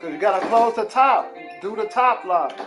Because you got to close the top. Do the top lock.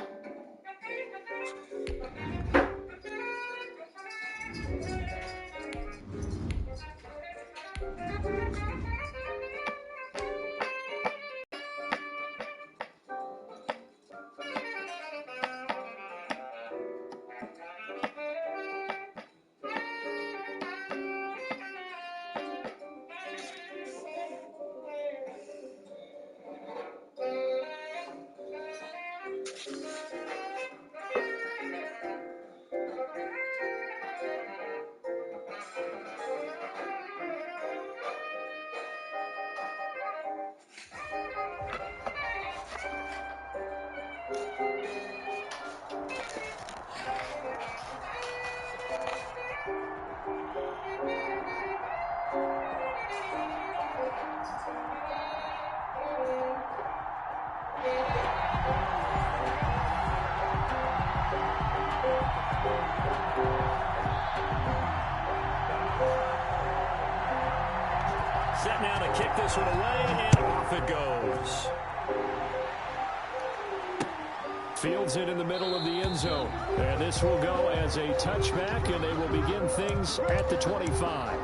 Set now to kick this one away, and off it goes. Fields it in the middle of the end zone. And this will go as a touchback, and they will begin things at the 25.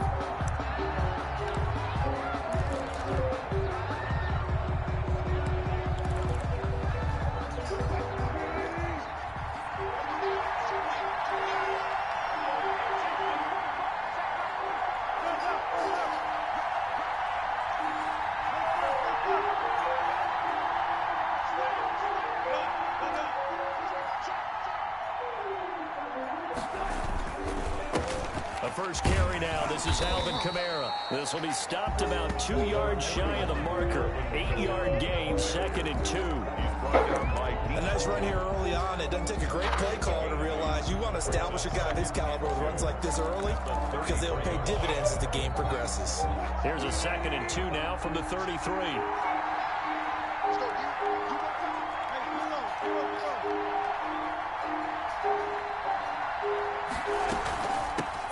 First carry now. This is Alvin Kamara. This will be stopped about 2 yards shy of the marker. 8-yard gain, 2nd and 2. A nice run here early on. It doesn't take a great play caller to realize you want to establish a guy of his caliber with runs like this early because they'll pay dividends as the game progresses. Here's a 2nd and 2 now from the 33.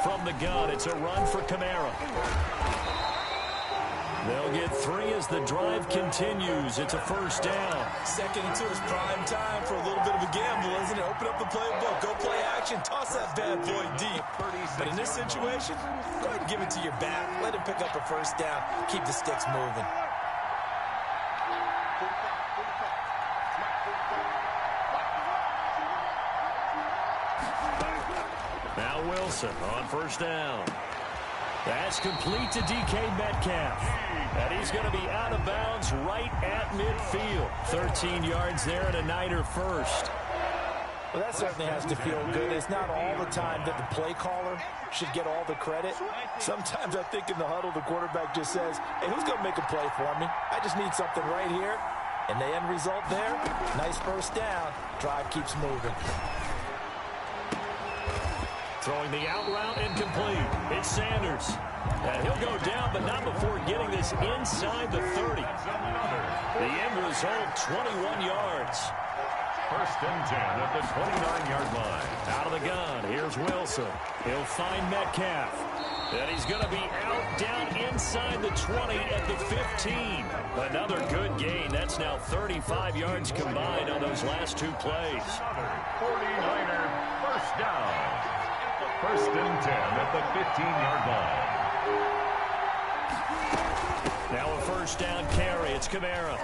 From the gun, it's a run for Kamara. They'll get 3 as the drive continues. It's a first down. 2nd and 2 is prime time for a little bit of a gamble, isn't it? Open up the playbook, go play action, toss that bad boy deep. But in this situation, go ahead and give it to your back. Let him pick up a first down. Keep the sticks moving. Now Wilson on first down. That's complete to DK Metcalf. And he's going to be out of bounds right at midfield. 13 yards there and a Niner first. Well, that certainly has to feel good. It's not all the time that the play caller should get all the credit. Sometimes I think in the huddle, the quarterback just says, hey, who's going to make a play for me? I just need something right here. And the end result there, nice first down. Drive keeps moving. Throwing the out route incomplete. It's Sanders. And he'll go down, but not before getting this inside the 30. The end result, 21 yards. 1st and 10 at the 29-yard line. Out of the gun, here's Wilson. He'll find Metcalf. And he's going to be out down inside the 20 at the 15. Another good gain. That's now 35 yards combined on those last 2 plays. 49er first down. 1st and 10 at the 15-yard line. Now a first down carry. It's Kamara.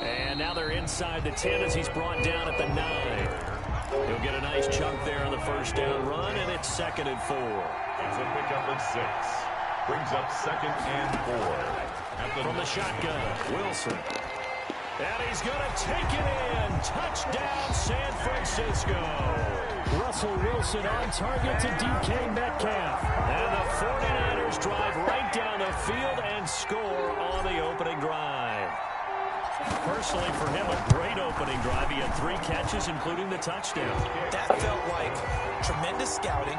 And now they're inside the 10 as he's brought down at the 9. He'll get a nice chunk there on the first down run, and it's 2nd and 4. It's a pickup of 6. Brings up 2nd and 4. From the shotgun, Wilson. And he's going to take it in. Touchdown, San Francisco. Russell Wilson on target to DK Metcalf. And the 49ers drive right down the field and score on the opening drive. Personally, for him, a great opening drive. He had 3 catches, including the touchdown. That felt like tremendous scouting,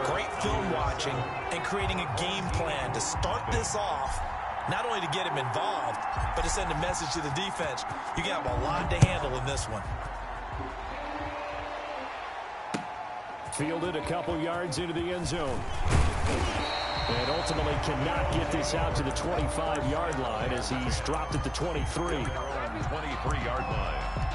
great film watching, and creating a game plan to start this off, not only to get him involved, but to send a message to the defense. You got a lot to handle in this one. Fielded a couple yards into the end zone. And ultimately cannot get this out to the 25-yard line as he's dropped at the 23. 23-yard line.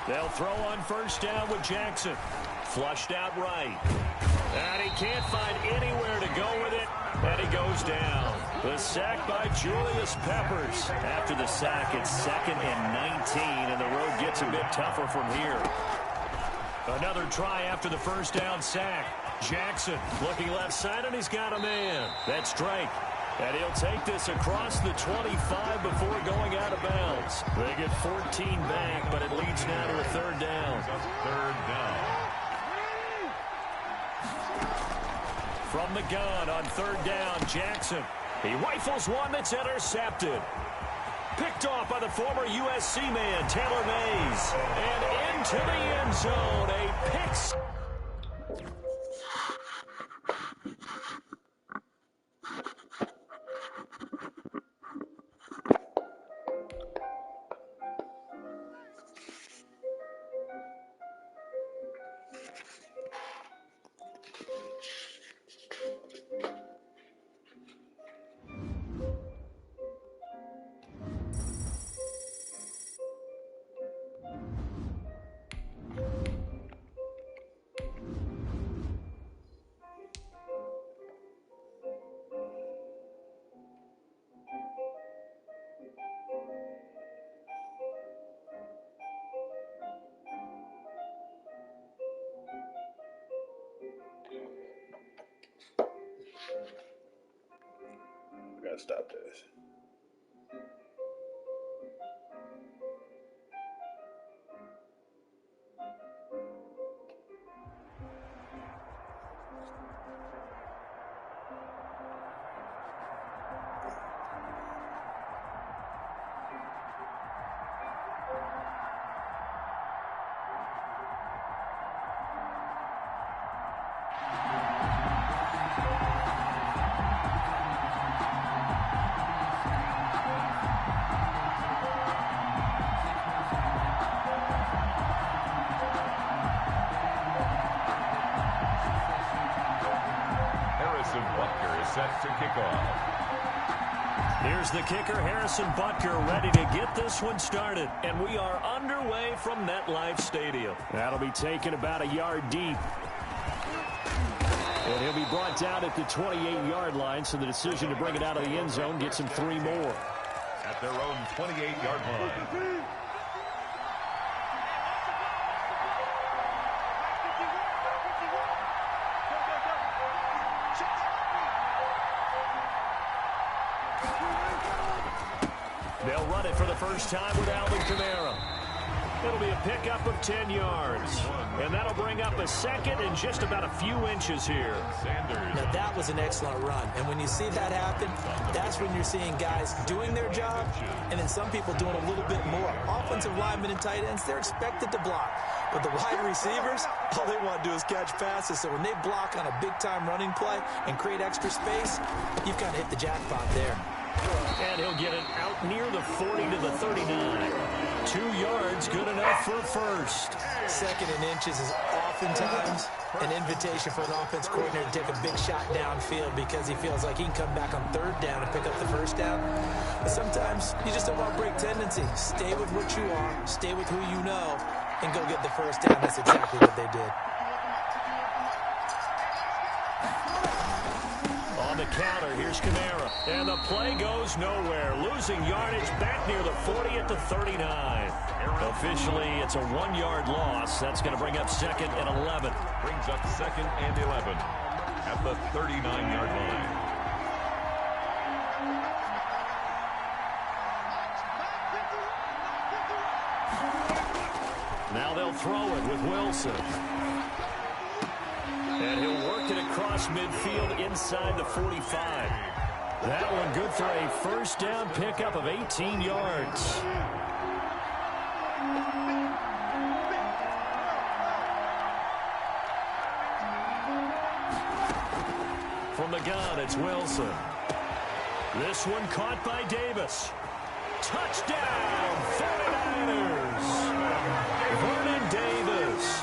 They'll throw on first down with Jackson. Flushed out right. And he can't find anywhere to go with it. And he goes down. The sack by Julius Peppers. After the sack, it's 2nd and 19, and the road gets a bit tougher from here. Another try after the first down sack. Jackson looking left side, and he's got a man. That's Drake. And he'll take this across the 25 before going out of bounds. They get 14 back, but it leads now to a 3rd down. 3rd down. From the gun on 3rd down, Jackson. He rifles one that's intercepted. Picked off by the former USC man, Taylor Mays. And into the end zone, a pick. We gotta stop this. Set to kick off. Here's the kicker, Harrison Butker, ready to get this one started. And we are underway from MetLife Stadium. That'll be taken about a yard deep. And he'll be brought down at the 28-yard line, so the decision to bring it out of the end zone gets him 3 more. At their own 28-yard line. They'll run it for the first time with Alvin Kamara. It'll be a pickup of 10 yards. And that'll bring up a 2nd and just about a few inches here. Now, that was an excellent run. And when you see that happen, that's when you're seeing guys doing their job and then some people doing a little bit more. Offensive linemen and tight ends, they're expected to block. But the wide receivers, all they want to do is catch passes. So when they block on a big-time running play and create extra space, you've kind of hit the jackpot there. And he'll get it out near the 40 to the 39. 2 yards, good enough for a first. 2nd and inches is oftentimes an invitation for an offense coordinator to take a big shot downfield because he feels like he can come back on 3rd down and pick up the first down. But sometimes you just don't want to break tendency. Stay with what you are, stay with who you know, and go get the first down. That's exactly what they did. On the counter, here's Kamara. And the play goes nowhere. Losing yardage back near the 40 at the 39. Officially, it's a 1-yard loss. That's going to bring up 2nd and 11. Brings up 2nd and 11 at the 39-yard line. Now they'll throw it with Wilson. And he'll work it across midfield inside the 45. That one good for a first down pickup of 18 yards. From the gun, it's Wilson. This one caught by Davis. Touchdown, 49ers. Vernon Davis,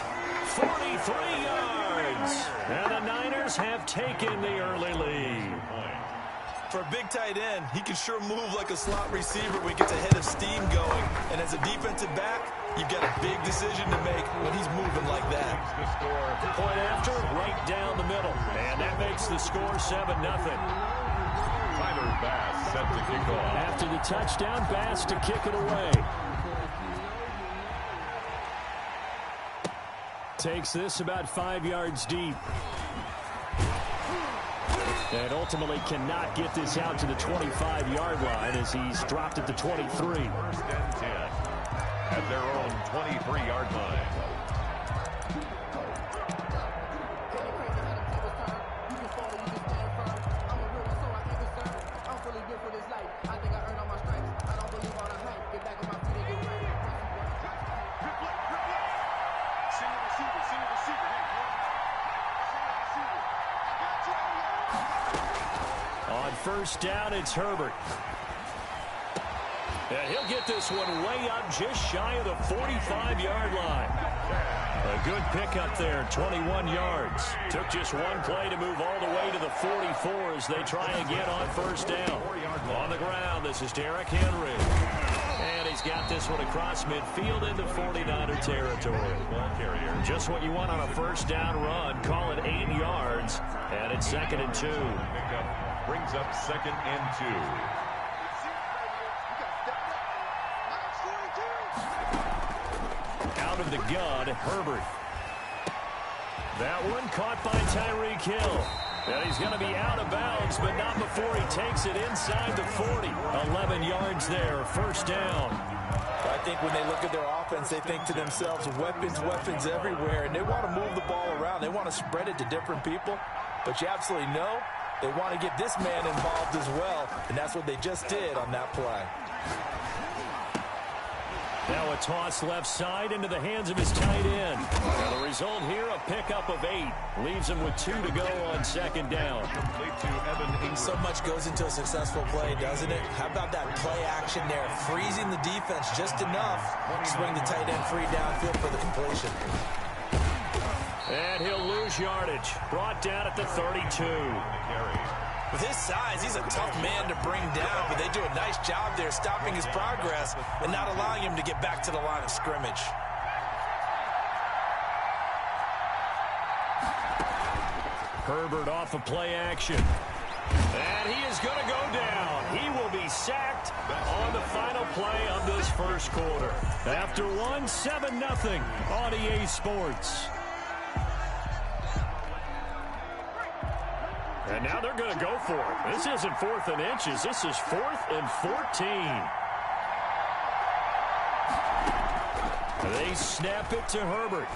43 yards. And the Niners have taken the early lead. For a big tight end, he can sure move like a slot receiver when he gets a head of steam going. And as a defensive back, you've got a big decision to make when he's moving like that. Point after, right down the middle. And that makes the score 7-0. Tyler Bass set to kick off. After the touchdown, Bass to kick it away. Takes this about 5 yards deep. And ultimately cannot get this out to the 25-yard line as he's dropped at the 23. 1st and 10 at their own 23-yard line. On 1st down, it's Herbert. And he'll get this one way up just shy of the 45-yard line. A good pickup there, 21 yards. Took just one play to move all the way to the 44 as they try again on 1st down. On the ground, this is Derrick Henry. And he's got this one across midfield into 49er territory. Just what you want on a 1st down run. Call it 8 yards. And it's 2nd and 2. Brings up 2nd and 2. Out of the gun, Herbert. That one caught by Tyreek Hill. And he's going to be out of bounds, but not before he takes it inside the 40. 11 yards there, 1st down. I think when they look at their offense, they think to themselves, weapons everywhere, and they want to move the ball around. They want to spread it to different people, but you absolutely know they want to get this man involved as well, and that's what they just did on that play. Now a toss left side into the hands of his tight end. And the result here, a pickup of 8. Leaves him with 2 to go on 2nd down. So much goes into a successful play, doesn't it? How about that play action there? Freezing the defense just enough to bring the tight end free downfield for the completion. And he'll lose yardage. Brought down at the 32. With his size, he's a tough man to bring down, but they do a nice job there stopping his progress and not allowing him to get back to the line of scrimmage. Herbert off of play action. And he is going to go down. He will be sacked on the final play of this 1st quarter. After 7-0 on EA Sports. And now they're going to go for it. This isn't 4th and inches. This is 4th and 14. They snap it to Herbert.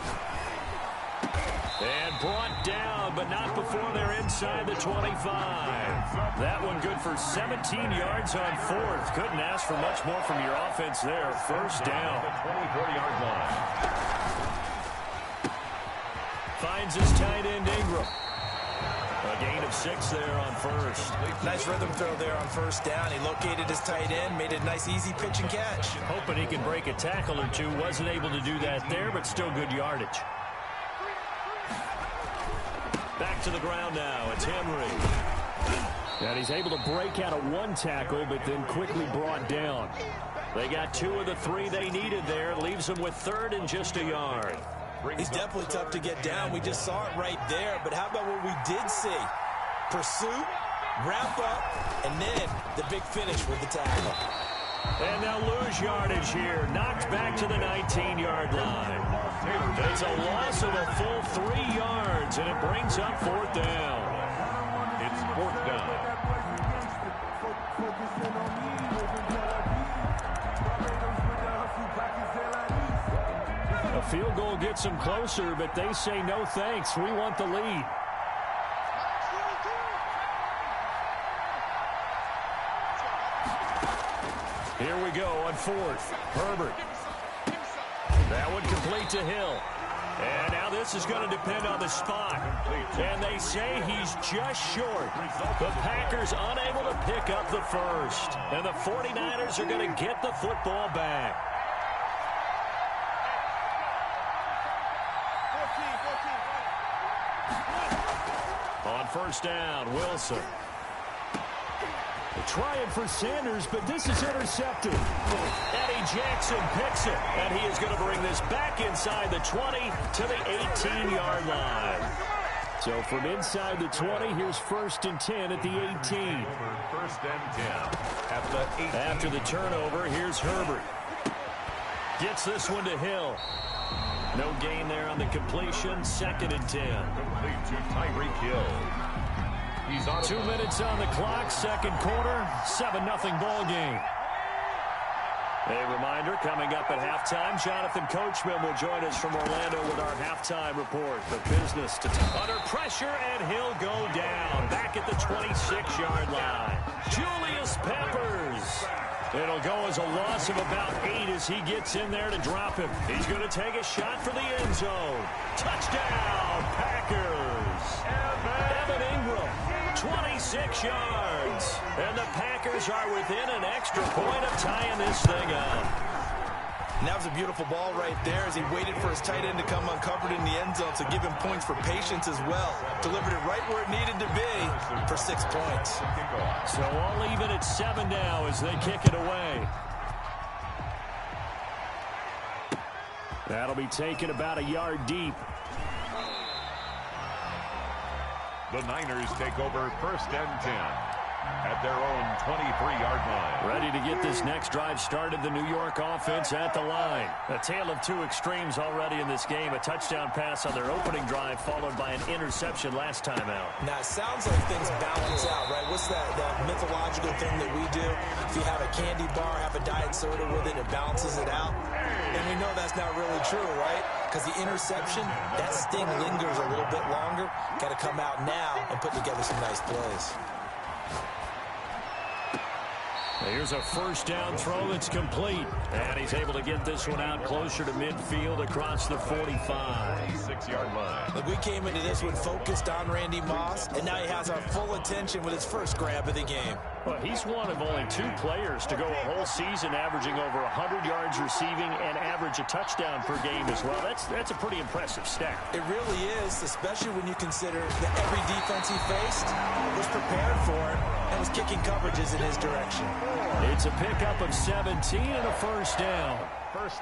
And brought down, but not before they're inside the 25. That one good for 17 yards on 4th. Couldn't ask for much more from your offense there. 1st down. 24-yard line. Finds his tight end Ingram. A gain of 6 there on 1st. Nice rhythm throw there on 1st down. He located his tight end, made a nice easy pitch and catch. Hoping he can break a tackle or two. Wasn't able to do that there, but still good yardage. Back to the ground now. It's Henry. And he's able to break out of 1 tackle, but then quickly brought down. They got 2 of the 3 they needed there. Leaves them with 3rd and just a yard. He's definitely tough to get down. We just saw it right there. But how about what we did see? Pursuit, wrap up, and then the big finish with the tackle. And they'll lose yardage here. Knocked back to the 19-yard line. It's a loss of a full 3 yards, and it brings up 4th down. It's 4th down. A field goal gets them closer, but they say no thanks. We want the lead. Here we go on 4th. Herbert. That one complete to Hill. And now this is going to depend on the spot. And they say he's just short. The Packers unable to pick up the first. And the 49ers are going to get the football back. On first down, Wilson. Trying for Sanders, but this is intercepted. Eddie Jackson picks it, and he is going to bring this back inside the 20 to the 18-yard line. So from inside the 20, here's first and 10 at the 18. First and 10 at the 18. After the turnover, here's Herbert. Gets this one to Hill. No gain there on the completion. Second and 10. Complete to Tyreek Hill. He's on 2 minutes on the clock, second quarter, 7-0 ball game. A reminder, coming up at halftime, Jonathan Coachman will join us from Orlando with our halftime report. The business to under pressure, and he'll go down. Back at the 26-yard line. Julius Peppers. It'll go as a loss of about 8 as he gets in there to drop him. He's going to take a shot for the end zone. Touchdown, Packers. Evan Ingram. 26 yards. And the Packers are within an extra point of tying this thing up. And that was a beautiful ball right there as he waited for his tight end to come uncovered in the end zone to give him points for patience as well. Delivered it right where it needed to be for 6 points. So all even at 7 now as they kick it away. That'll be taken about a yard deep. The Niners take over first and 10 at their own 23-yard line. Ready to get this next drive started, the New York offense at the line. A tale of two extremes already in this game. A touchdown pass on their opening drive followed by an interception last time out. Now, it sounds like things balance out, right? What's that mythological thing that we do? If you have a candy bar, have a diet soda with it, it balances it out. And we know that's not really true, right? Because the interception, that sting lingers a little bit longer. Got to come out now and put together some nice plays. Here's a first down throw that's complete. And he's able to get this one out closer to midfield across the 45. 6-yard line. Look, we came into this one focused on Randy Moss, and now he has our full attention with his first grab of the game. Well, he's one of only 2 players to go a whole season averaging over 100 yards receiving and average a touchdown per game as well. That's a pretty impressive stat. It really is, especially when you consider that every defense he faced was prepared for it and was kicking coverages in his direction. It's a pickup of 17 and a first down.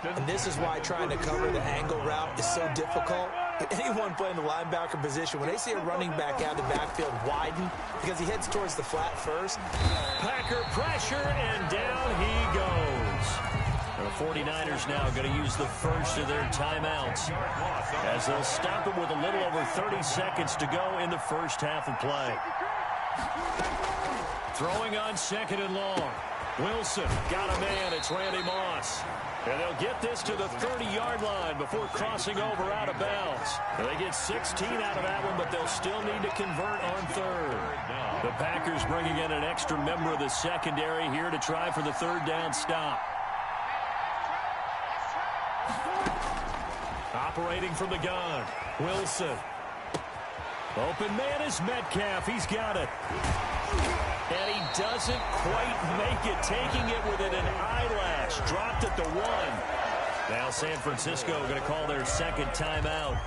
And this is why trying to cover the angle route is so difficult. Anyone playing the linebacker position, when they see a running back out of the backfield widen because he heads towards the flat first. Packer pressure, and down he goes. The 49ers now going to use the first of their timeouts as they'll stop him with a little over 30 seconds to go in the first half of play. Throwing on second and long. Wilson got a man. It's Randy Moss. And they'll get this to the 30-yard line before crossing over out of bounds. And they get 16 out of that one, but they'll still need to convert on third. The Packers bringing in an extra member of the secondary here to try for the third down stop. Operating from the gun, Wilson. Open man is Metcalf. He's got it. And he doesn't quite make it, taking it within an eyelash. Dropped at the 1. Now San Francisco going to call their second timeout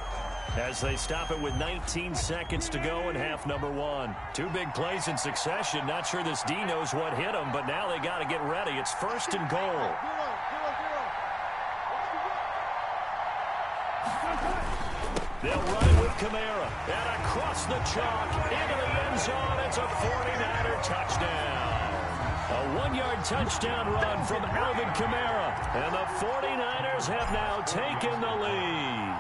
as they stop it with 19 seconds to go in half number 1. 2 big plays in succession. Not sure this D knows what hit him, but now they got to get ready. It's first and goal. They'll run it with Kamara. And across the chalk, into the end zone. It's a 49er touchdown. A 1-yard touchdown run from Alvin Kamara. And the 49ers have now taken the lead.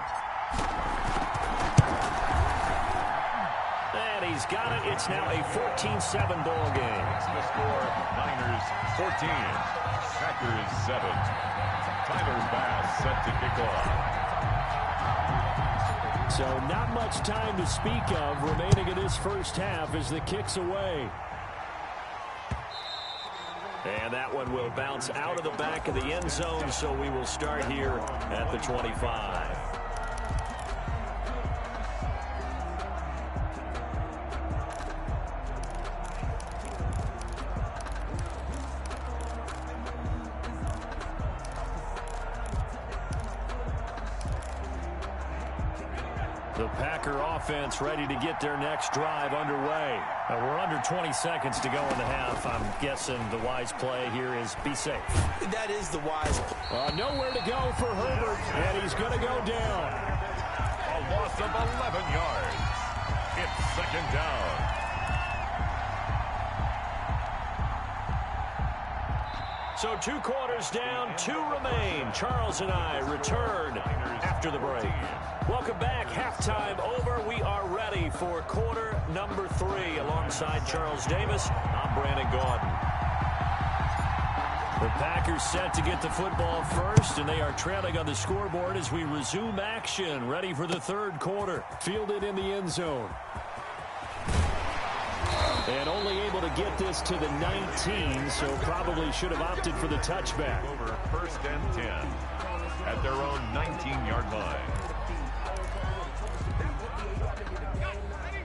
And he's got it. It's now a 14-7 ball game. The score, Niners 14, Packers 7. Tyler Bass set to kick off. So not much time to speak of remaining in this first half as the kick's away. And that one will bounce out of the back of the end zone, so we will start here at the 25. The Packer offense ready to get their next drive underway. We're under 20 seconds to go in the half. I'm guessing the wise play here is be safe. That is the wise play. Nowhere to go for Herbert, and he's going to go down. A loss of 11 yards. It's second down. So 2 quarters down, 2 remain. Charles and I return after the break. Welcome back. Halftime over. We are ready for quarter number 3. Alongside Charles Davis, I'm Brandon Gaudin. The Packers set to get the football first, and they are trailing on the scoreboard as we resume action. Ready for the third quarter. Fielded in the end zone. And only able to get this to the 19, so probably should have opted for the touchback. Over first and 10 at their own 19-yard line.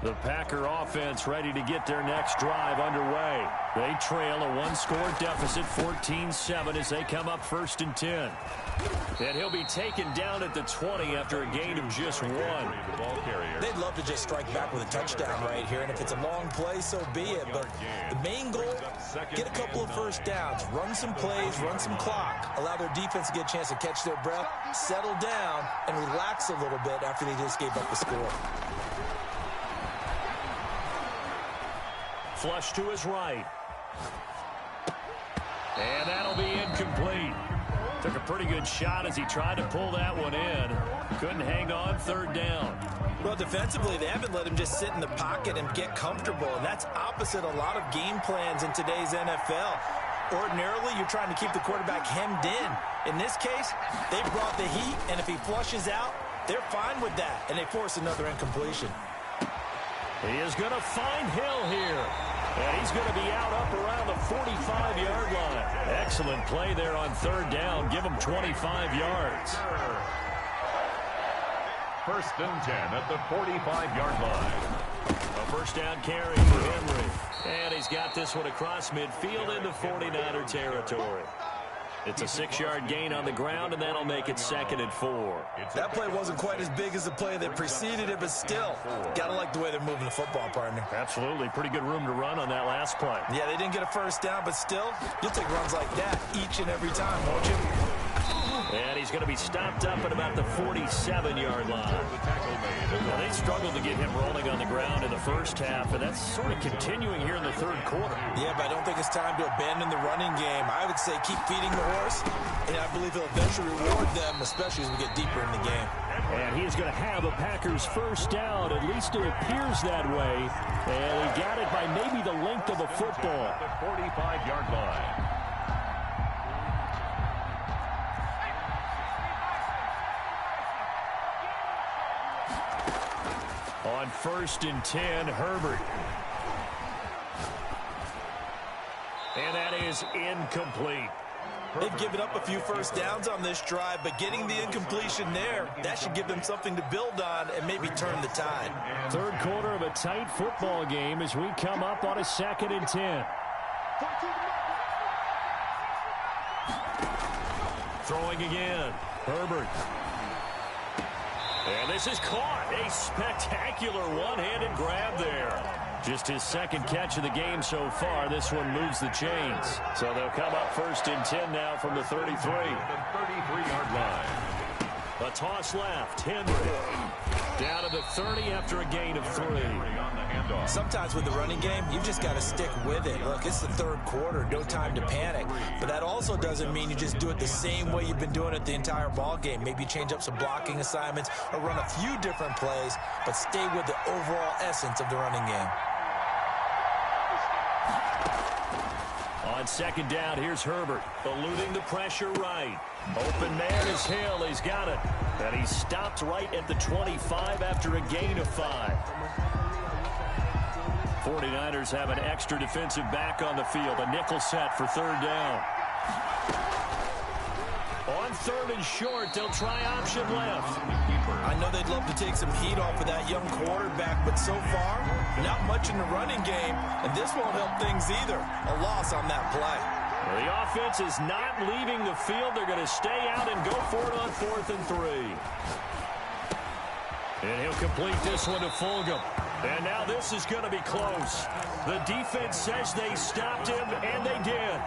The Packer offense ready to get their next drive underway. They trail a 1-score deficit, 14-7, as they come up first and 10. And he'll be taken down at the 20 after a gain of just 1. They'd love to just strike back with a touchdown right here, and if it's a long play, so be it. But the main goal, get a couple of first downs, run some plays, run some clock, allow their defense to get a chance to catch their breath, settle down, and relax a little bit after they just gave up the score. Flush to his right. And that'll be incomplete. Took a pretty good shot as he tried to pull that one in. Couldn't hang on third down. Well, defensively, they haven't let him just sit in the pocket and get comfortable, and that's opposite a lot of game plans in today's NFL. Ordinarily, you're trying to keep the quarterback hemmed in. In this case, they brought the heat, and if he flushes out, they're fine with that, and they force another incompletion. He is going to find Hill here. And he's going to be out up around the 45-yard line. Excellent play there on third down. Give him 25 yards. First and 10 at the 45-yard line. A first down carry for Henry. And he's got this one across midfield into 49er territory. It's a 6-yard gain on the ground, and that'll make it second and 4. That play wasn't quite as big as the play that preceded it, but still, got to like the way they're moving the football, partner. Absolutely. Pretty good room to run on that last play. Yeah, they didn't get a first down, but still, you'll take runs like that each and every time, won't you? And he's going to be stopped up at about the 47-yard line. Well, they struggled to get him rolling on the ground in the first half, and that's sort of continuing here in the third quarter. Yeah, but I don't think it's time to abandon the running game. I would say keep feeding the horse, and I believe he'll eventually reward them, especially as we get deeper in the game. And he's going to have a Packers first down. At least it appears that way. And he got it by maybe the length of a football. The 45-yard line. On first and 10, Herbert. And that is incomplete. They've given up a few first downs on this drive, but getting the incompletion there, that should give them something to build on and maybe turn the tide. Third quarter of a tight football game as we come up on a second and 10. Throwing again. Herbert. And this is caught. A spectacular one-handed grab there. Just his second catch of the game so far. This one moves the chains. So they'll come up first and 10 now from the 33. The 33-yard line. A toss left. Henry. Down to the 30 after a gain of 3. Sometimes with the running game, you've just got to stick with it. Look, it's the third quarter. No time to panic. But that also doesn't mean you just do it the same way you've been doing it the entire ball game. Maybe change up some blocking assignments or run a few different plays, but stay with the overall essence of the running game. On second down, here's Herbert, eluding the pressure right. Open man is Hill. He's got it. And he's stopped right at the 25 after a gain of 5. 49ers have an extra defensive back on the field. A nickel set for third down. On third and short, they'll try option left. I know they'd love to take some heat off of that young quarterback, but so far, not much in the running game, and this won't help things either. A loss on that play. The offense is not leaving the field. They're going to stay out and go for it on 4th and 3. And he'll complete this one to Fulgham. And now this is going to be close. The defense says they stopped him, and they did.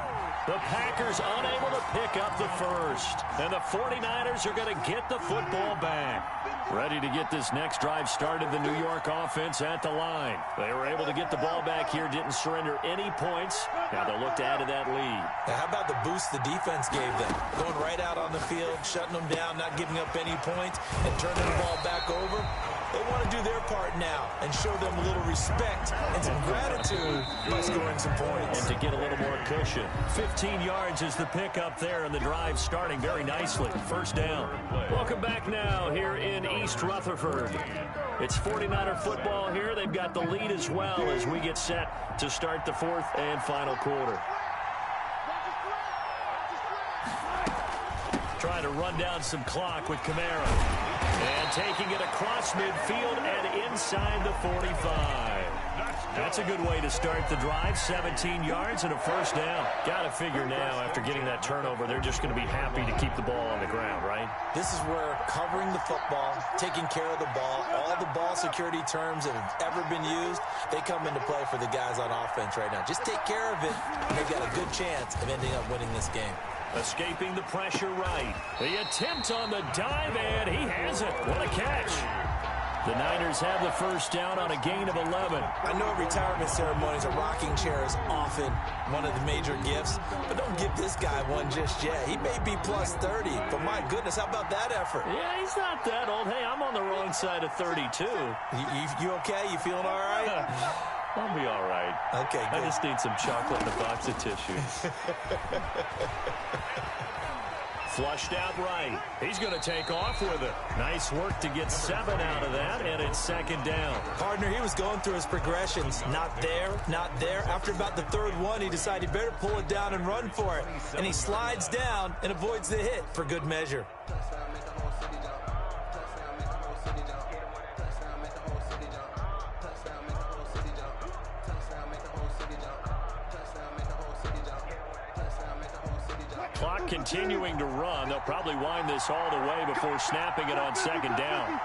The Packers unable to pick up the first. And the 49ers are going to get the football back. Ready to get this next drive started, the New York offense at the line. They were able to get the ball back here, didn't surrender any points. Now they'll look to add to that lead. Now, how about the boost the defense gave them? Going right out on the field, shutting them down, not giving up any points, and turning the ball back over. They want to do their part now and show them a little respect and some gratitude by scoring some points. And to get a little more cushion. 15 yards is the pickup there, and the drive starting very nicely. First down. Welcome back now here in East Rutherford. It's 49er football here. They've got the lead as well as we get set to start the fourth and final quarter. Trying to run down some clock with Kamara. And taking it across midfield and inside the 45. That's a good way to start the drive. 17 yards and a first down. Got to figure now, after getting that turnover, they're just going to be happy to keep the ball on the ground, right? This is where covering the football, taking care of the ball, all the ball security terms that have ever been used, they come into play for the guys on offense right now. Just take care of it, and they've got a good chance of ending up winning this game. Escaping the pressure right. The attempt on the dive, and he has it. What a catch. The Niners have the first down on a gain of 11. I know at retirement ceremonies, a rocking chair is often one of the major gifts, but don't give this guy one just yet. He may be plus 30, but my goodness, how about that effort? Yeah, he's not that old. Hey, I'm on the wrong side of 32. You okay? You feeling all right? I'll be all right. Okay, good. I just need some chocolate and a box of tissues. Flushed out right. He's going to take off with it. Nice work to get 7 out of that, and it's second down. Partner, he was going through his progressions. Not there, not there. After about the third one, he decided he better pull it down and run for it. And he slides down and avoids the hit for good measure. Clock continuing to run. They'll probably wind this all the way before snapping it on second down.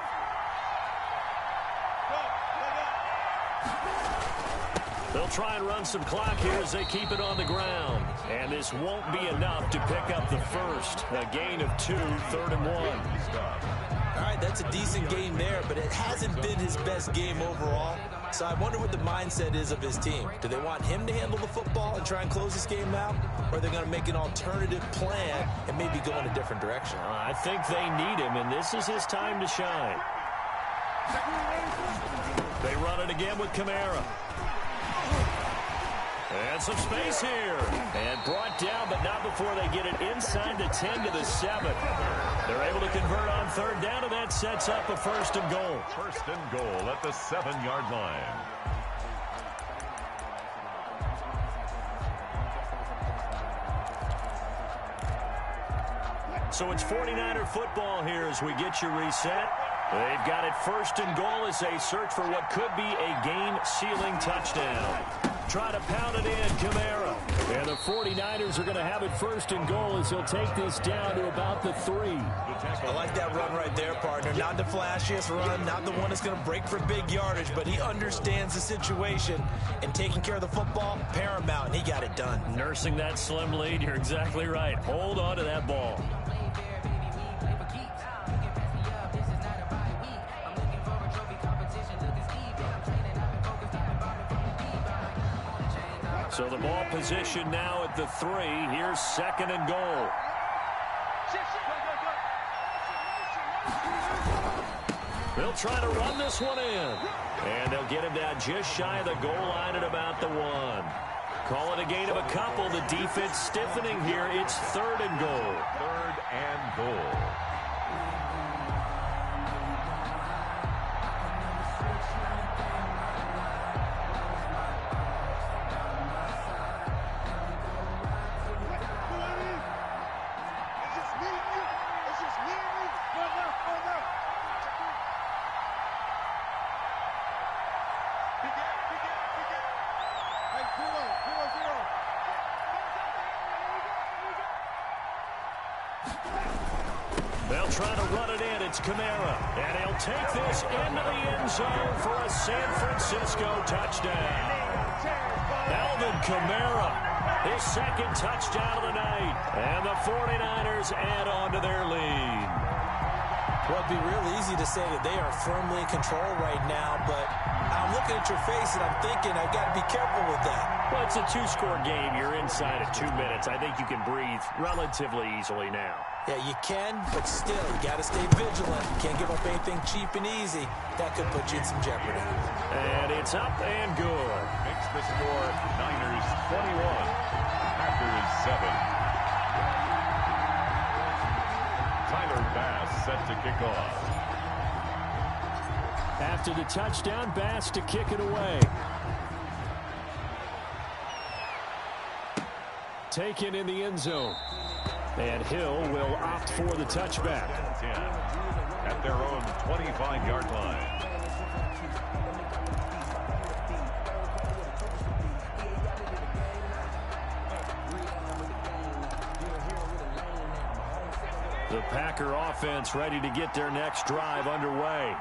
They'll try and run some clock here as they keep it on the ground. And this won't be enough to pick up the first. A gain of 2, 3rd and 1. All right, that's a decent game there, but it hasn't been his best game overall. So I wonder what the mindset is of his team. Do they want him to handle the football and try and close this game out? Or are they going to make an alternative plan and maybe go in a different direction? I think they need him, and this is his time to shine. They run it again with Kamara. And some space here. And brought down, but not before they get it inside the 10 to the 7. They're able to convert on third down, and that sets up a first and goal. First and goal at the 7-yard line. So it's 49er football here as we get you reset. They've got it first and goal as they search for what could be a game-sealing touchdown. Try to pound it in, Kamara. And the 49ers are going to have it first and goal as he'll take this down to about the 3. I like that run right there, partner. Not the flashiest run, not the one that's going to break for big yardage, but he understands the situation, and taking care of the football, paramount, and he got it done. Nursing that slim lead, you're exactly right. Hold on to that ball. So the ball position now at the 3. Here's second and goal. They'll try to run this one in. And they'll get him down just shy of the goal line at about the 1. Call it a gain of a couple. The defense stiffening here. It's third and goal. Third and goal. They'll try to run it in. It's Kamara. And he'll take this into the end zone for a San Francisco touchdown. Alvin Kamara, his second touchdown of the night. And the 49ers add on to their lead. Well, it'd be real easy to say that they are firmly in control right now, but I'm looking at your face and I'm thinking I've got to be careful with that. Well, it's a two-score game. You're inside of 2 minutes. I think you can breathe relatively easily now. Yeah, you can, but still, you got to stay vigilant. Can't give up anything cheap and easy. That could put you in some jeopardy. And it's up and good. Makes the score Niners 21, Packers 7. Tyler Bass set to kick off. After the touchdown, Bass to kick it away. Taken in the end zone. And Hill will opt for the touchback. 10 at their own 25-yard line. The Packer offense ready to get their next drive underway.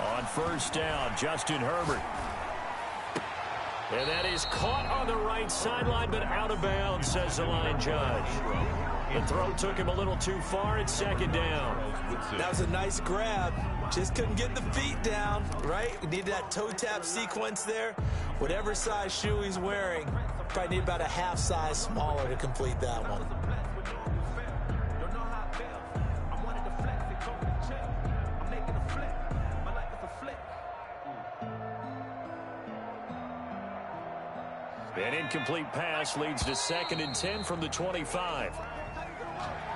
On first down, Justin Herbert. And that is caught on the right sideline, but out of bounds, says the line judge. The throw took him a little too far. It's second down. That was a nice grab. Just couldn't get the feet down, right? We needed that toe tap sequence there. Whatever size shoe he's wearing, probably need about a half size smaller to complete that one. An incomplete pass leads to 2nd and 10 from the 25.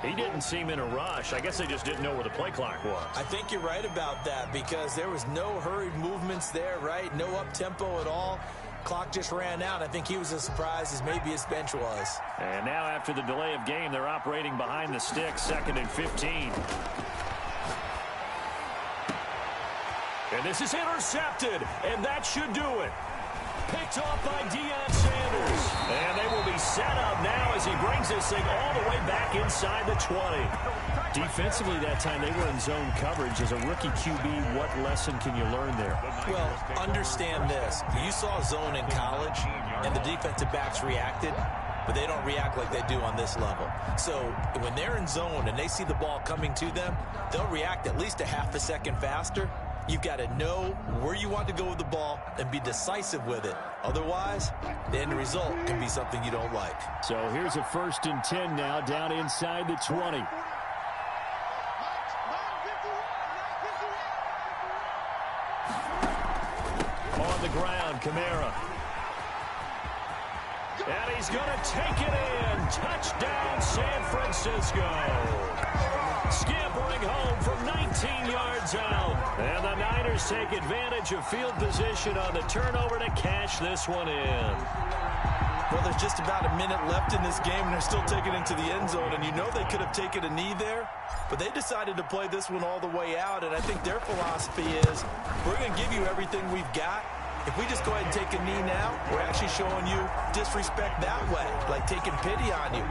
He didn't seem in a rush. I guess they just didn't know where the play clock was. I think you're right about that because there was no hurried movements there, right? No up-tempo at all. Clock just ran out. I think he was as surprised as maybe his bench was. And now after the delay of game, they're operating behind the stick, 2nd and 15. And this is intercepted, and that should do it. Picked off by Deion Sanders. And they will be set up now as he brings this thing all the way back inside the 20. Defensively that time, they were in zone coverage. As a rookie QB, what lesson can you learn there? Well, understand this. You saw zone in college, and the defensive backs reacted, but they don't react like they do on this level. So when they're in zone and they see the ball coming to them, they'll react at least a half a second faster. You've got to know where you want to go with the ball and be decisive with it. Otherwise, the end result can be something you don't like. So here's a 1st and 10 now down inside the 20. On the ground, Kamara. And he's going to take it in. Touchdown, San Francisco. Scampering home from 19 yards out. And the Niners take advantage of field position on the turnover to cash this one in. Well, there's just about a minute left in this game, and they're still taking it into the end zone. And you know they could have taken a knee there, but they decided to play this one all the way out. And I think their philosophy is, we're going to give you everything we've got. If we just go ahead and take a knee now, we're actually showing you disrespect that way, like taking pity on you.